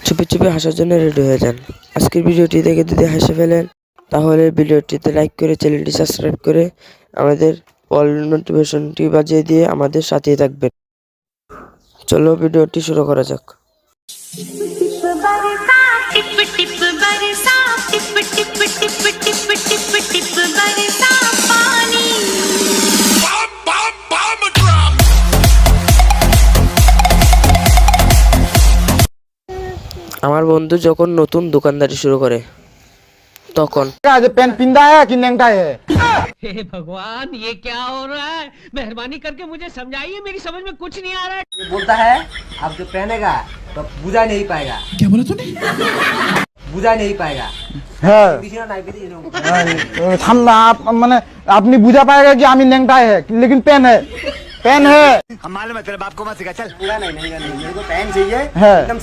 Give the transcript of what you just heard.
চুপি চুপি হাসার জন্য রেডি হয়ে যান। আজকের ভিডিওটি দেখে যদি হেসে ফেলেন তাহলে ভিডিওটিতে লাইক করে চ্যানেলটি সাবস্ক্রাইব করে আমাদের অল নোটিফিকেশনটি বাজিয়ে দিয়ে আমাদের সাথেই থাকবেন। চলো ভিডিওটি শুরু করা যাক। আমার বন্ধু যখন নতুন দোকানদারি শুরু করে তখন पेंट पिंदा है कि लेंटा है। हे भगवान, ये क्या हो रहा है? मेहरबानी करके मुझे समझाइए, मेरी समझ में कुछ नहीं आ रहा है। ये बोलता है अब जो पहनेगा तो बुझा नहीं पाएगा। क्या बोला तूने? बुझा नहीं पाएगा। হ্যাঁ किसी ना नाइफ दे সামনে মানে আপনি বুঝা পাएगा कि আমি लेंटा है लेकिन पेन है। हम मालूम है तेरे बाप को मत सिखा चल। पूरा नहीं मेरे को पेन चाहिए है। एकदम